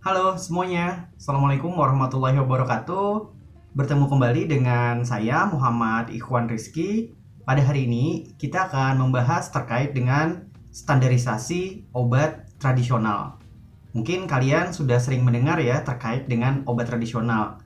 Halo semuanya, Assalamualaikum warahmatullahi wabarakatuh. Bertemu kembali dengan saya Muhammad Ikhwan Rizky. Pada hari ini kita akan membahas terkait dengan standarisasi obat tradisional. Mungkin kalian sudah sering mendengar ya terkait dengan obat tradisional.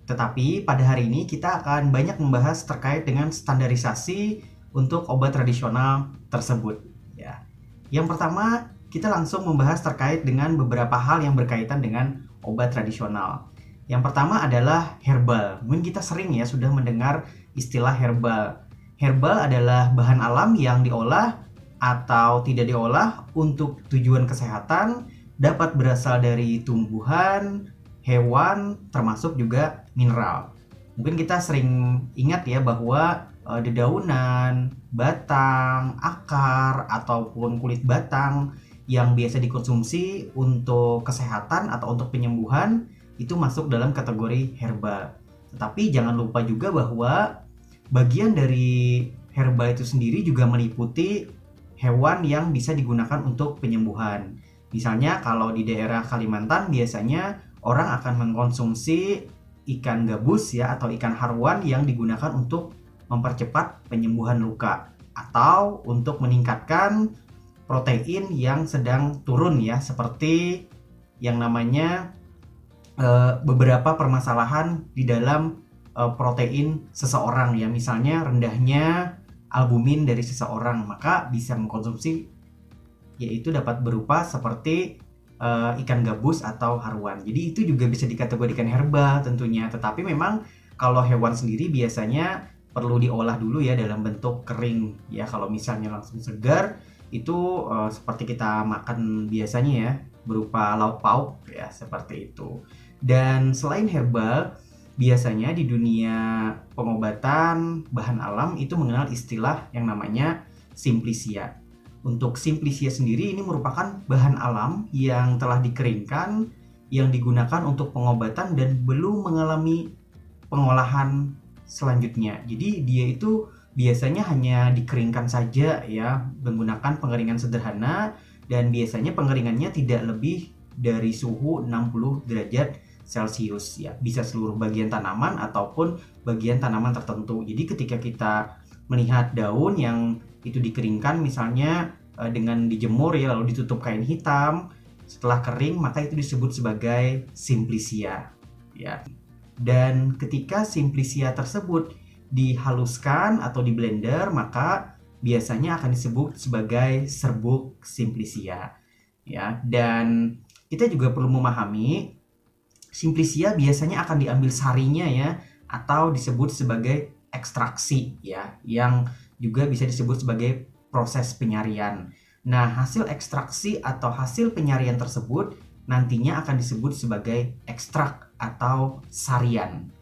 Tetapi pada hari ini kita akan banyak membahas terkait dengan standarisasi untuk obat tradisional tersebut. Ya. Yang pertama, kita langsung membahas terkait dengan beberapa hal yang berkaitan dengan obat tradisional. Yang pertama adalah herbal. Mungkin kita sering ya sudah mendengar istilah herbal. Herbal adalah bahan alam yang diolah atau tidak diolah untuk tujuan kesehatan, dapat berasal dari tumbuhan, hewan, termasuk juga mineral. Mungkin kita sering ingat ya bahwa dedaunan, batang, akar, ataupun kulit batang yang biasa dikonsumsi untuk kesehatan atau untuk penyembuhan itu masuk dalam kategori herbal. Tetapi jangan lupa juga bahwa bagian dari herbal itu sendiri juga meliputi hewan yang bisa digunakan untuk penyembuhan. Misalnya kalau di daerah Kalimantan biasanya orang akan mengkonsumsi ikan gabus ya atau ikan haruan yang digunakan untuk mempercepat penyembuhan luka atau untuk meningkatkan protein yang sedang turun ya, seperti yang namanya beberapa permasalahan di dalam protein seseorang ya, misalnya rendahnya albumin dari seseorang, maka bisa mengkonsumsi yaitu dapat berupa seperti ikan gabus atau haruan. Jadi itu juga bisa dikategorikan herbal tentunya, tetapi memang kalau hewan sendiri biasanya perlu diolah dulu ya dalam bentuk kering ya. Kalau misalnya langsung segar itu seperti kita makan biasanya ya, berupa lauk pauk ya, seperti itu. Dan selain herbal, biasanya di dunia pengobatan bahan alam itu mengenal istilah yang namanya simplicia. Untuk simplicia sendiri ini merupakan bahan alam yang telah dikeringkan yang digunakan untuk pengobatan dan belum mengalami pengolahan selanjutnya. Jadi dia itu biasanya hanya dikeringkan saja ya, menggunakan pengeringan sederhana, dan biasanya pengeringannya tidak lebih dari suhu 60 derajat Celcius ya. Bisa seluruh bagian tanaman ataupun bagian tanaman tertentu. Jadi ketika kita melihat daun yang itu dikeringkan misalnya dengan dijemur ya lalu ditutup kain hitam, setelah kering maka itu disebut sebagai simplicia ya. Dan ketika simplicia tersebut dihaluskan atau di blender maka biasanya akan disebut sebagai serbuk simplicia ya. Dan kita juga perlu memahami simplicia biasanya akan diambil sarinya ya, atau disebut sebagai ekstraksi ya, yang juga bisa disebut sebagai proses penyarian. Nah, hasil ekstraksi atau hasil penyarian tersebut nantinya akan disebut sebagai ekstrak atau sarian.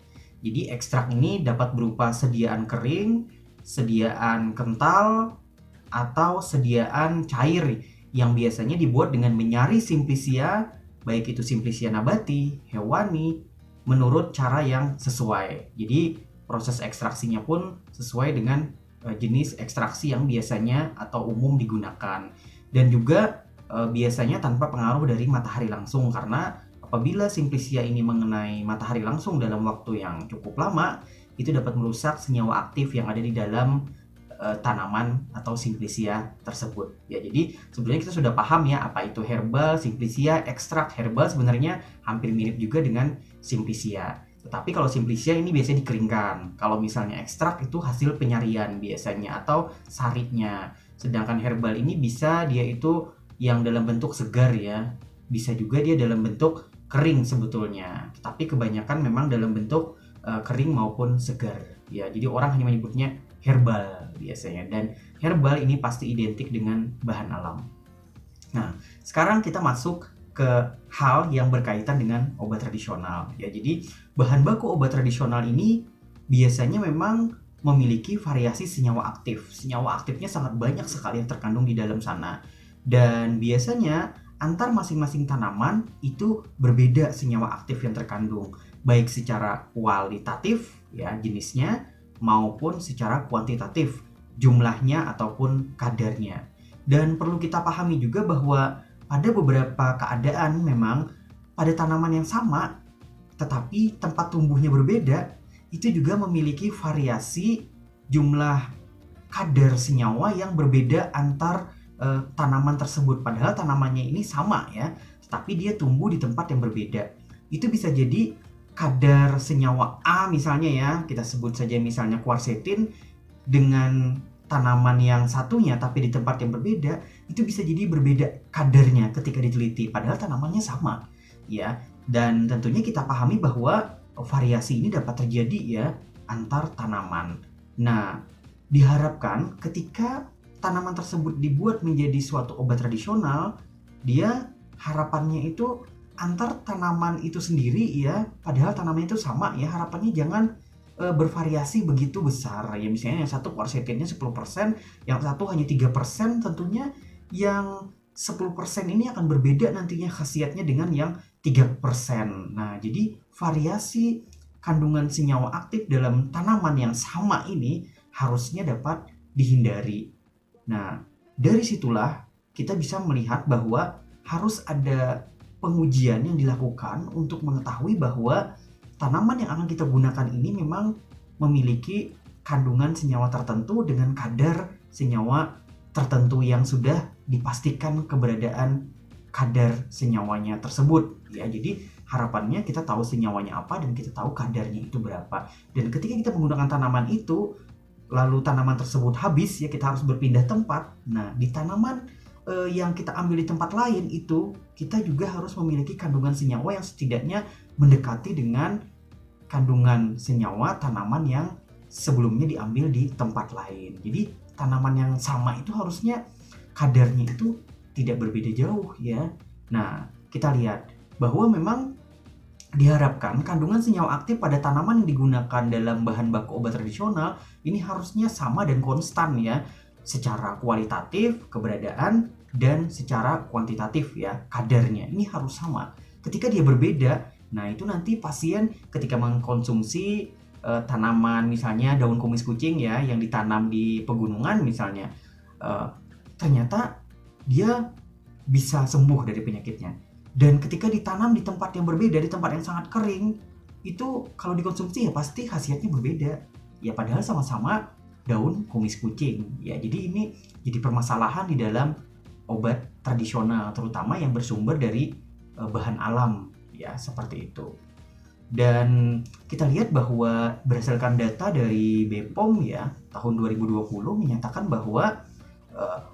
Jadi ekstrak ini dapat berupa sediaan kering, sediaan kental, atau sediaan cair yang biasanya dibuat dengan menyari simplicia, baik itu simplicia nabati, hewani, menurut cara yang sesuai. Jadi proses ekstraksinya pun sesuai dengan jenis ekstraksi yang biasanya atau umum digunakan. Dan juga biasanya tanpa pengaruh dari matahari langsung, karena apabila simplicia ini mengenai matahari langsung dalam waktu yang cukup lama, itu dapat merusak senyawa aktif yang ada di dalam tanaman atau simplicia tersebut. Ya, jadi sebenarnya kita sudah paham ya apa itu herbal, simplicia, ekstrak. Herbal sebenarnya hampir mirip juga dengan simplicia. Tetapi kalau simplicia ini biasanya dikeringkan. Kalau misalnya ekstrak itu hasil penyarian biasanya atau sarinya. Sedangkan herbal ini bisa dia itu yang dalam bentuk segar ya. Bisa juga dia dalam bentuk kering sebetulnya. Tapi kebanyakan memang dalam bentuk kering maupun segar. Ya, jadi orang hanya menyebutnya herbal biasanya. Dan herbal ini pasti identik dengan bahan alam. Nah, sekarang kita masuk ke hal yang berkaitan dengan obat tradisional ya. Jadi bahan baku obat tradisional ini biasanya memang memiliki variasi senyawa aktif. Senyawa aktifnya sangat banyak sekali yang terkandung di dalam sana. Dan biasanya antar masing-masing tanaman itu berbeda senyawa aktif yang terkandung, baik secara kualitatif ya jenisnya maupun secara kuantitatif jumlahnya ataupun kadarnya. Dan perlu kita pahami juga bahwa pada beberapa keadaan memang pada tanaman yang sama, tetapi tempat tumbuhnya berbeda, itu juga memiliki variasi jumlah kadar senyawa yang berbeda antar tanaman tersebut. Padahal tanamannya ini sama ya, tetapi dia tumbuh di tempat yang berbeda. Itu bisa jadi kadar senyawa A misalnya ya, kita sebut saja misalnya quercetin, dengan tanaman yang satunya tapi di tempat yang berbeda, itu bisa jadi berbeda kadarnya ketika diteliti, padahal tanamannya sama ya. Dan tentunya kita pahami bahwa variasi ini dapat terjadi ya antar tanaman. Nah, diharapkan ketika tanaman tersebut dibuat menjadi suatu obat tradisional, dia harapannya itu antar tanaman itu sendiri ya, padahal tanaman itu sama ya, harapannya jangan bervariasi begitu besar ya. Misalnya yang satu quercetinnya 10%, yang satu hanya 3%, tentunya yang 10% ini akan berbeda nantinya khasiatnya dengan yang 3%. Nah, jadi variasi kandungan senyawa aktif dalam tanaman yang sama ini harusnya dapat dihindari. Nah, dari situlah kita bisa melihat bahwa harus ada pengujian yang dilakukan untuk mengetahui bahwa tanaman yang akan kita gunakan ini memang memiliki kandungan senyawa tertentu dengan kadar senyawa tertentu yang sudah dipastikan keberadaan kadar senyawanya tersebut ya. Jadi harapannya kita tahu senyawanya apa dan kita tahu kadarnya itu berapa. Dan ketika kita menggunakan tanaman itu, lalu tanaman tersebut habis ya, kita harus berpindah tempat. Nah, di tanaman yang kita ambil di tempat lain itu, kita juga harus memiliki kandungan senyawa yang setidaknya mendekati dengan kandungan senyawa tanaman yang sebelumnya diambil di tempat lain. Jadi tanaman yang sama itu harusnya kadarnya itu tidak berbeda jauh ya. Nah, kita lihat bahwa memang diharapkan kandungan senyawa aktif pada tanaman yang digunakan dalam bahan baku obat tradisional ini harusnya sama dan konstan ya, secara kualitatif keberadaan dan secara kuantitatif ya, kadarnya ini harus sama. Ketika dia berbeda, nah itu nanti pasien ketika mengkonsumsi tanaman misalnya daun kumis kucing ya yang ditanam di pegunungan misalnya, ternyata dia bisa sembuh dari penyakitnya. Dan ketika ditanam di tempat yang berbeda, di tempat yang sangat kering, itu kalau dikonsumsi ya pasti khasiatnya berbeda. Ya padahal sama-sama daun kumis kucing. Ya jadi ini jadi permasalahan di dalam obat tradisional, terutama yang bersumber dari bahan alam ya, seperti itu. Dan kita lihat bahwa berdasarkan data dari BPOM ya tahun 2020 menyatakan bahwa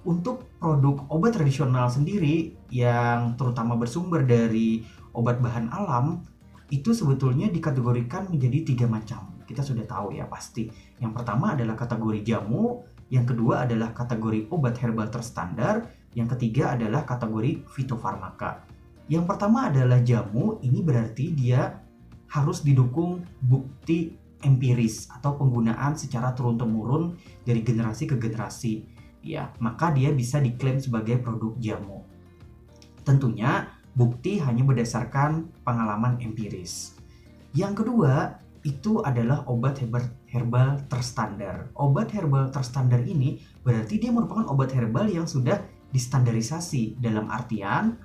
untuk produk obat tradisional sendiri yang terutama bersumber dari obat bahan alam itu sebetulnya dikategorikan menjadi 3 macam. Kita sudah tahu ya pasti. Yang pertama adalah kategori jamu, yang kedua adalah kategori obat herbal terstandar, yang ketiga adalah kategori fitofarmaka. Yang pertama adalah jamu, ini berarti dia harus didukung bukti empiris atau penggunaan secara turun-temurun dari generasi ke generasi. Ya, maka dia bisa diklaim sebagai produk jamu. Tentunya bukti hanya berdasarkan pengalaman empiris. Yang kedua itu adalah obat herbal terstandar. Obat herbal terstandar ini berarti dia merupakan obat herbal yang sudah distandarisasi, dalam artian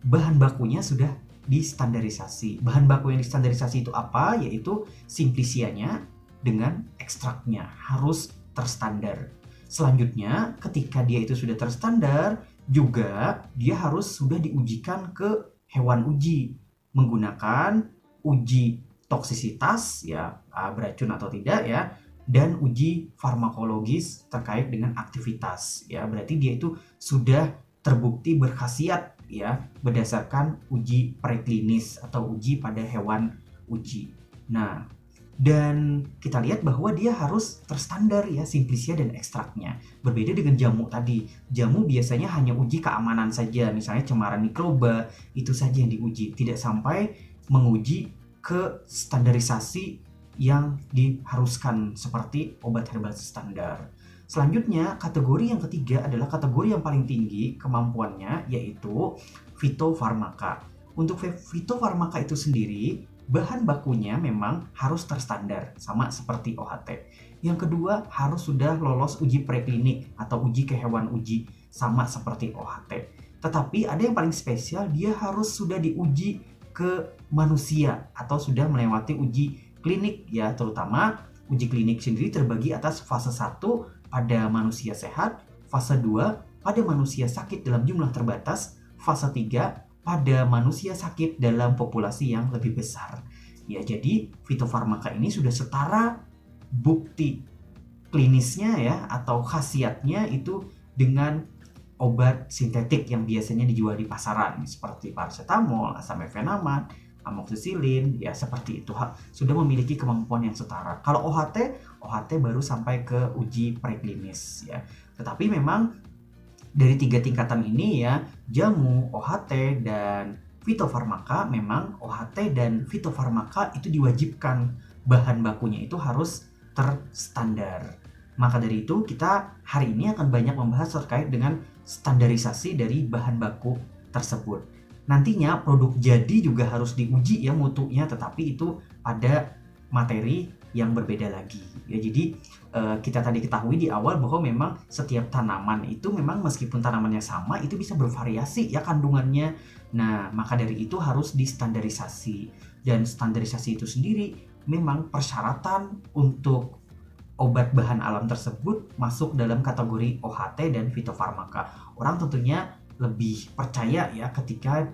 bahan bakunya sudah distandarisasi. Bahan baku yang distandarisasi itu apa? Yaitu simplicianya dengan ekstraknya harus terstandar. Selanjutnya, ketika dia itu sudah terstandar, juga dia harus sudah diujikan ke hewan uji menggunakan uji toksisitas ya, beracun atau tidak ya, dan uji farmakologis terkait dengan aktivitas ya. Berarti dia itu sudah terbukti berkhasiat ya berdasarkan uji preklinis atau uji pada hewan uji. Nah, dan kita lihat bahwa dia harus terstandar ya, simplicia dan ekstraknya. Berbeda dengan jamu tadi. Jamu biasanya hanya uji keamanan saja, misalnya cemaran mikroba, itu saja yang diuji. Tidak sampai menguji ke standarisasi yang diharuskan seperti obat herbal standar. Selanjutnya, kategori yang ketiga adalah kategori yang paling tinggi kemampuannya, yaitu fitofarmaka. Untuk fitofarmaka itu sendiri, bahan bakunya memang harus terstandar, sama seperti OHT. Yang kedua, harus sudah lolos uji preklinik atau uji ke hewan uji, sama seperti OHT. Tetapi ada yang paling spesial, dia harus sudah diuji ke manusia atau sudah melewati uji klinik ya, terutama uji klinik sendiri terbagi atas fase 1 pada manusia sehat, fase 2 pada manusia sakit dalam jumlah terbatas, fase 3 pada manusia sakit dalam populasi yang lebih besar. Ya, jadi fitofarmaka ini sudah setara bukti klinisnya ya atau khasiatnya itu dengan obat sintetik yang biasanya dijual di pasaran seperti paracetamol, asam efenamat, amoxicillin, ya seperti itu sudah memiliki kemampuan yang setara. Kalau OHT baru sampai ke uji preklinis ya. Tetapi memang dari 3 tingkatan ini ya, jamu, OHT, dan fitofarmaka, memang OHT dan fitofarmaka itu diwajibkan bahan bakunya itu harus terstandar. Maka dari itu kita hari ini akan banyak membahas terkait dengan standarisasi dari bahan baku tersebut. Nantinya produk jadi juga harus diuji ya mutunya, tetapi itu pada materi yang berbeda lagi ya. Jadi kita tadi ketahui di awal bahwa memang setiap tanaman itu memang meskipun tanamannya sama itu bisa bervariasi ya kandungannya. Nah, maka dari itu harus distandarisasi, dan standarisasi itu sendiri memang persyaratan untuk obat bahan alam tersebut masuk dalam kategori OHT dan fitofarmaka. Orang tentunya lebih percaya ya ketika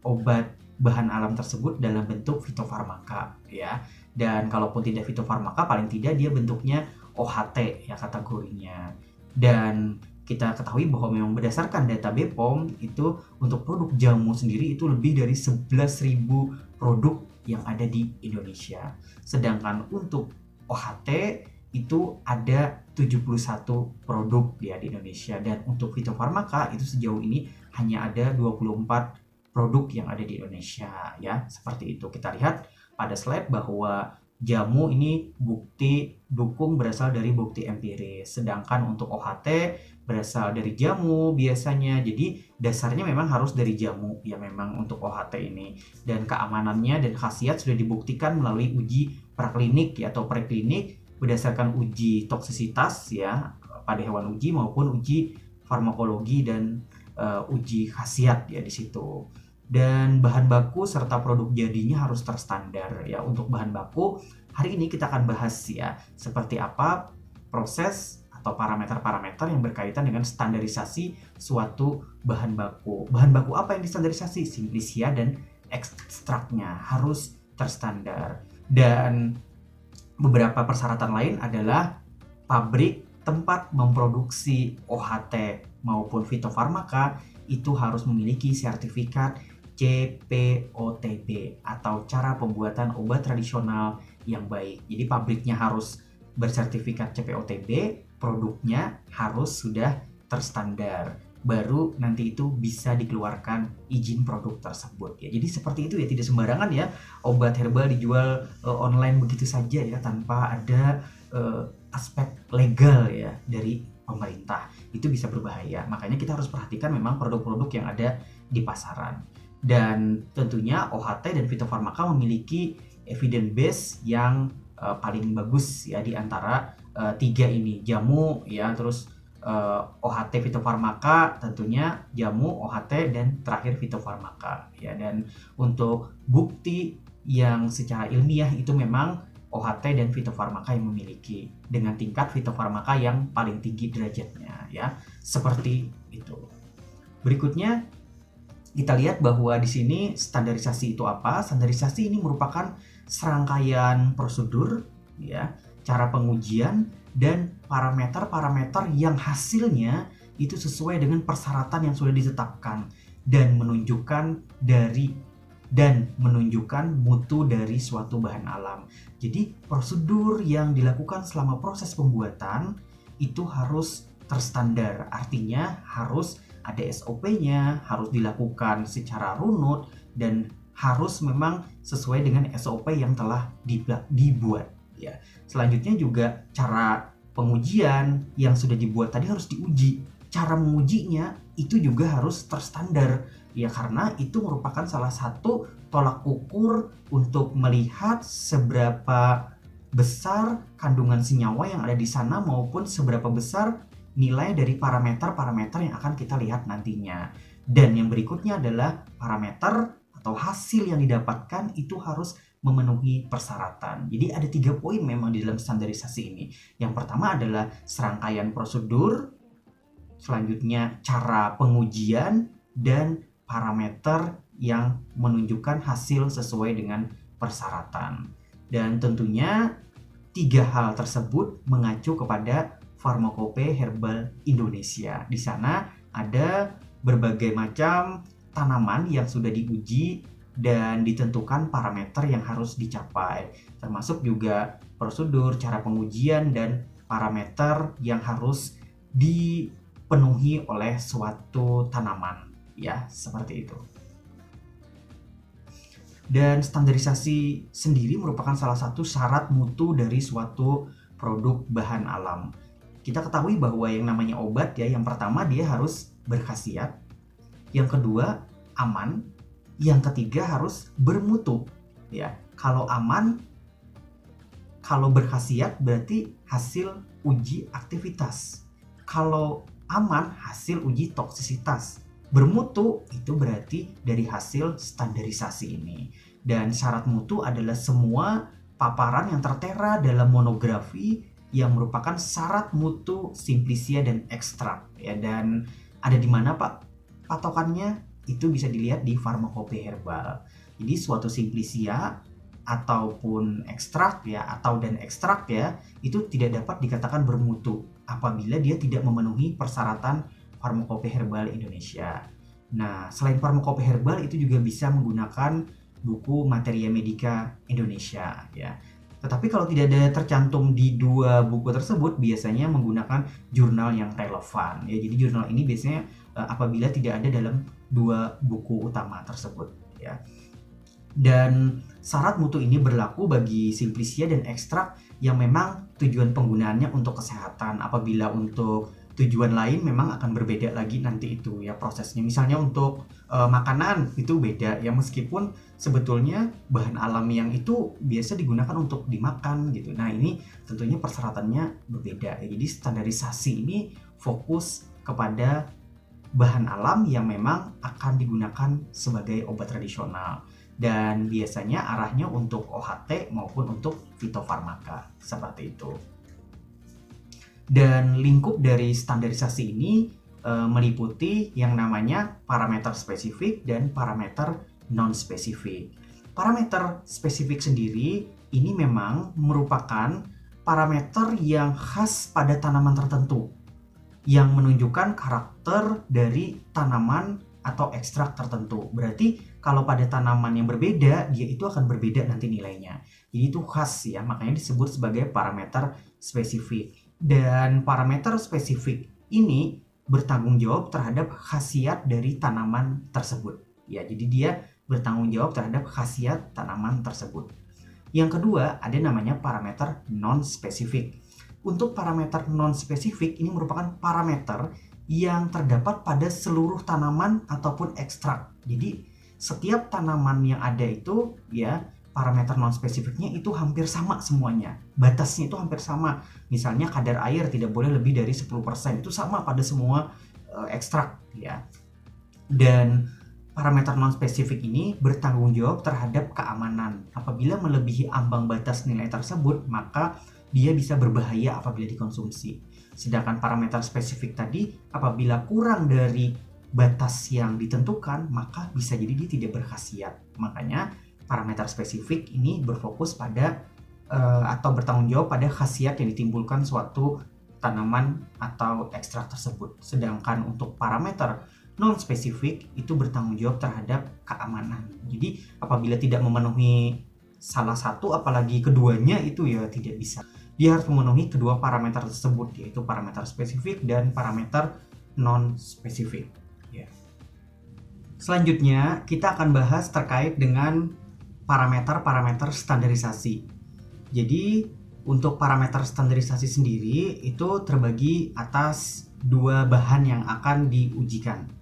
obat bahan alam tersebut dalam bentuk fitofarmaka ya. Dan kalaupun tidak fitofarmaka, paling tidak dia bentuknya OHT ya kategorinya. Dan kita ketahui bahwa memang berdasarkan data BPOM itu untuk produk jamu sendiri itu lebih dari 11.000 produk yang ada di Indonesia. Sedangkan untuk OHT itu ada 71 produk ya di Indonesia, dan untuk fitofarmaka itu sejauh ini hanya ada 24 produk yang ada di Indonesia ya. Seperti itu. Kita lihat pada slide bahwa jamu ini bukti dukung berasal dari bukti empiris, sedangkan untuk OHT berasal dari jamu biasanya. Jadi dasarnya memang harus dari jamu ya memang untuk OHT ini, dan keamanannya dan khasiat sudah dibuktikan melalui uji praklinik ya, atau preklinik berdasarkan uji toksisitas ya pada hewan uji maupun uji farmakologi dan uji khasiat ya di situ. Dan bahan baku serta produk jadinya harus terstandar ya. Untuk bahan baku hari ini kita akan bahas ya seperti apa proses atau parameter-parameter yang berkaitan dengan standarisasi suatu bahan baku. Bahan baku apa yang distandarisasi? Simplisia dan ekstraknya harus terstandar. Dan beberapa persyaratan lain adalah pabrik tempat memproduksi OHT maupun fitofarmaka itu harus memiliki sertifikat CPOTB atau cara pembuatan obat tradisional yang baik. Jadi pabriknya harus bersertifikat CPOTB, produknya harus sudah terstandar, baru nanti itu bisa dikeluarkan izin produk tersebut ya. Jadi seperti itu ya, tidak sembarangan ya obat herbal dijual online begitu saja ya tanpa ada aspek legal ya dari pemerintah. Itu bisa berbahaya. Makanya kita harus perhatikan memang produk-produk yang ada di pasaran. Dan tentunya OHT dan fitofarmaka memiliki evidence base yang paling bagus ya di antara 3 ini, jamu ya, terus OHT fitofarmaka, tentunya jamu, OHT, dan terakhir fitofarmaka ya. Dan untuk bukti yang secara ilmiah itu memang OHT dan fitofarmaka yang memiliki, dengan tingkat fitofarmaka yang paling tinggi derajatnya ya. Seperti itu. Berikutnya kita lihat bahwa di sini standarisasi itu apa? Standarisasi ini merupakan serangkaian prosedur ya, cara pengujian dan parameter-parameter yang hasilnya itu sesuai dengan persyaratan yang sudah ditetapkan dan menunjukkan mutu dari suatu bahan alam. Jadi prosedur yang dilakukan selama proses pembuatan itu harus terstandar, artinya harus ada SOP-nya, harus dilakukan secara runut, dan harus memang sesuai dengan SOP yang telah dibuat ya. Selanjutnya juga cara pengujian yang sudah dibuat tadi harus diuji. Cara mengujinya itu juga harus terstandar ya, karena itu merupakan salah satu tolak ukur untuk melihat seberapa besar kandungan senyawa yang ada di sana maupun seberapa besar nilai dari parameter-parameter yang akan kita lihat nantinya. Dan yang berikutnya adalah parameter atau hasil yang didapatkan itu harus memenuhi persyaratan. Jadi ada 3 poin memang di dalam standarisasi ini. Yang pertama adalah serangkaian prosedur, selanjutnya cara pengujian, dan parameter yang menunjukkan hasil sesuai dengan persyaratan. Dan tentunya 3 hal tersebut mengacu kepada Pharmacopoeia Herbal Indonesia. Di sana ada berbagai macam tanaman yang sudah diuji dan ditentukan parameter yang harus dicapai, termasuk juga prosedur, cara pengujian, dan parameter yang harus dipenuhi oleh suatu tanaman, ya, seperti itu. Dan standarisasi sendiri merupakan salah satu syarat mutu dari suatu produk bahan alam. Kita ketahui bahwa yang namanya obat ya, yang pertama dia harus berkhasiat, yang kedua aman, yang ketiga harus bermutu. Ya, kalau aman, kalau berkhasiat berarti hasil uji aktivitas. Kalau aman, hasil uji toksisitas. Bermutu itu berarti dari hasil standarisasi ini. Dan syarat mutu adalah semua paparan yang tertera dalam monografi yang merupakan syarat mutu simplisia dan ekstrak, ya. Dan ada di mana Pak patokannya? Itu bisa dilihat di Pharmacopoeia Herbal. Jadi suatu simplisia ataupun ekstrak ya, atau dan ekstrak ya, itu tidak dapat dikatakan bermutu apabila dia tidak memenuhi persyaratan Pharmacopoeia Herbal Indonesia. Nah, selain Pharmacopoeia Herbal itu juga bisa menggunakan buku Materia Medica Indonesia ya. Tetapi kalau tidak ada tercantum di 2 buku tersebut, biasanya menggunakan jurnal yang relevan ya. Jadi jurnal ini biasanya apabila tidak ada dalam 2 buku utama tersebut ya. Dan syarat mutu ini berlaku bagi simplisia dan ekstrak yang memang tujuan penggunaannya untuk kesehatan. Apabila untuk tujuan lain memang akan berbeda lagi nanti itu ya prosesnya. Misalnya untuk makanan itu beda ya, meskipun sebetulnya bahan alami yang itu biasa digunakan untuk dimakan gitu. Nah, ini tentunya persyaratannya berbeda. Jadi standarisasi ini fokus kepada bahan alam yang memang akan digunakan sebagai obat tradisional. Dan biasanya arahnya untuk OHT maupun untuk fitofarmaka, seperti itu. Dan lingkup dari standarisasi ini meliputi yang namanya parameter spesifik dan parameter non-spesifik. Parameter spesifik sendiri ini memang merupakan parameter yang khas pada tanaman tertentu yang menunjukkan karakter dari tanaman atau ekstrak tertentu. Berarti kalau pada tanaman yang berbeda, dia itu akan berbeda nanti nilainya. Jadi itu khas ya, makanya disebut sebagai parameter spesifik. Dan parameter spesifik ini bertanggung jawab terhadap khasiat dari tanaman tersebut. Ya, jadi dia bertanggung jawab terhadap khasiat tanaman tersebut. Yang kedua, ada namanya parameter non-spesifik. Untuk parameter non-spesifik ini merupakan parameter yang terdapat pada seluruh tanaman ataupun ekstrak. Jadi setiap tanaman yang ada itu ya, parameter non-spesifiknya itu hampir sama semuanya. Batasnya itu hampir sama. Misalnya kadar air tidak boleh lebih dari 10%. Itu sama pada semua ekstrak ya. Dan parameter non-spesifik ini bertanggung jawab terhadap keamanan. Apabila melebihi ambang batas nilai tersebut, maka dia bisa berbahaya apabila dikonsumsi. Sedangkan parameter spesifik tadi apabila kurang dari batas yang ditentukan, maka bisa jadi dia tidak berkhasiat. Makanya parameter spesifik ini berfokus pada atau bertanggung jawab pada khasiat yang ditimbulkan suatu tanaman atau ekstrak tersebut. Sedangkan untuk parameter non-spesifik itu bertanggung jawab terhadap keamanan. Jadi apabila tidak memenuhi salah satu apalagi keduanya itu ya tidak bisa. Dia harus memenuhi kedua parameter tersebut, yaitu parameter spesifik dan parameter non-spesifik. Ya. Selanjutnya kita akan bahas terkait dengan parameter-parameter standarisasi. Jadi untuk parameter standarisasi sendiri itu terbagi atas 2 bahan yang akan diujikan.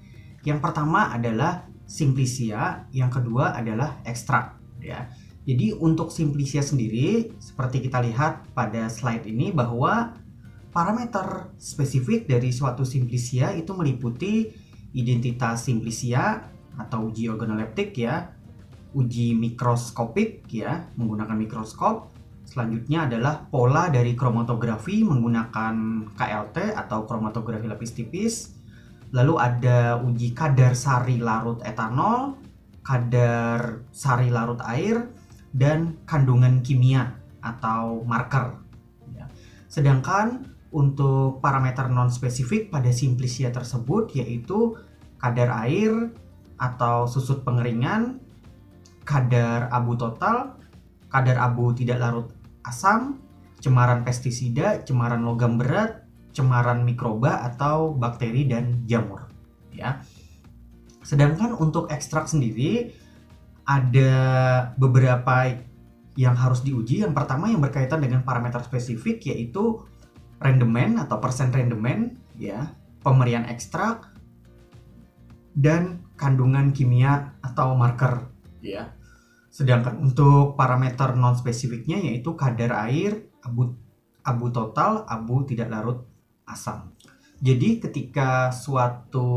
Yang pertama adalah simplisia, yang kedua adalah ekstrak. Ya. Jadi untuk simplisia sendiri, seperti kita lihat pada slide ini bahwa parameter spesifik dari suatu simplisia itu meliputi identitas simplisia atau uji organoleptik ya, uji mikroskopik ya, menggunakan mikroskop. Selanjutnya adalah pola dari kromatografi menggunakan KLT atau kromatografi lapis tipis. Lalu ada uji kadar sari larut etanol, kadar sari larut air, dan kandungan kimia atau marker. Ya. Sedangkan untuk parameter non-spesifik pada simplisia tersebut yaitu kadar air atau susut pengeringan, kadar abu total, kadar abu tidak larut asam, cemaran pestisida, cemaran logam berat, cemaran mikroba atau bakteri dan jamur. Ya. Sedangkan untuk ekstrak sendiri ada beberapa yang harus diuji. Yang pertama yang berkaitan dengan parameter spesifik yaitu rendemen atau persen rendemen, ya, pemberian ekstrak, dan kandungan kimia atau marker. Ya. Sedangkan untuk parameter non spesifiknya yaitu kadar air, abu total, abu tidak larut asam. Jadi ketika suatu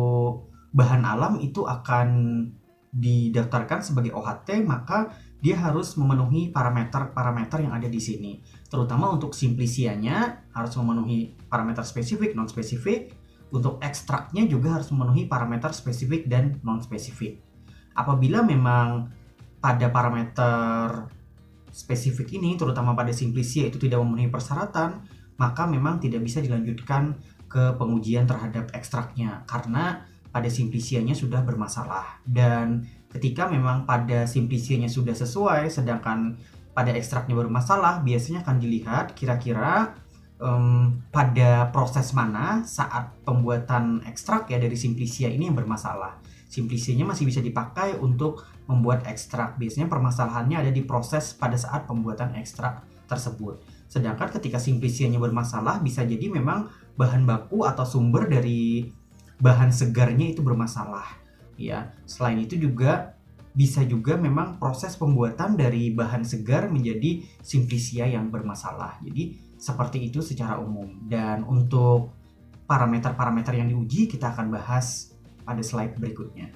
bahan alam itu akan didaftarkan sebagai OHT, maka dia harus memenuhi parameter-parameter yang ada di sini. Terutama untuk simplisianya harus memenuhi parameter spesifik, non spesifik. Untuk ekstraknya juga harus memenuhi parameter spesifik dan non spesifik. Apabila memang pada parameter spesifik ini, terutama pada simplisia itu tidak memenuhi persyaratan, maka memang tidak bisa dilanjutkan ke pengujian terhadap ekstraknya karena pada simplisianya sudah bermasalah. Dan ketika memang pada simplisianya sudah sesuai sedangkan pada ekstraknya bermasalah, biasanya akan dilihat kira-kira pada proses mana saat pembuatan ekstrak ya dari simplisia ini yang bermasalah. Simplisianya masih bisa dipakai untuk membuat ekstrak. Biasanya permasalahannya ada di proses pada saat pembuatan ekstrak tersebut. Sedangkan ketika simplisianya bermasalah, bisa jadi memang bahan baku atau sumber dari bahan segarnya itu bermasalah. Ya, selain itu juga bisa juga memang proses pembuatan dari bahan segar menjadi simplisia yang bermasalah. Jadi seperti itu secara umum. Dan untuk parameter-parameter yang diuji kita akan bahas pada slide berikutnya.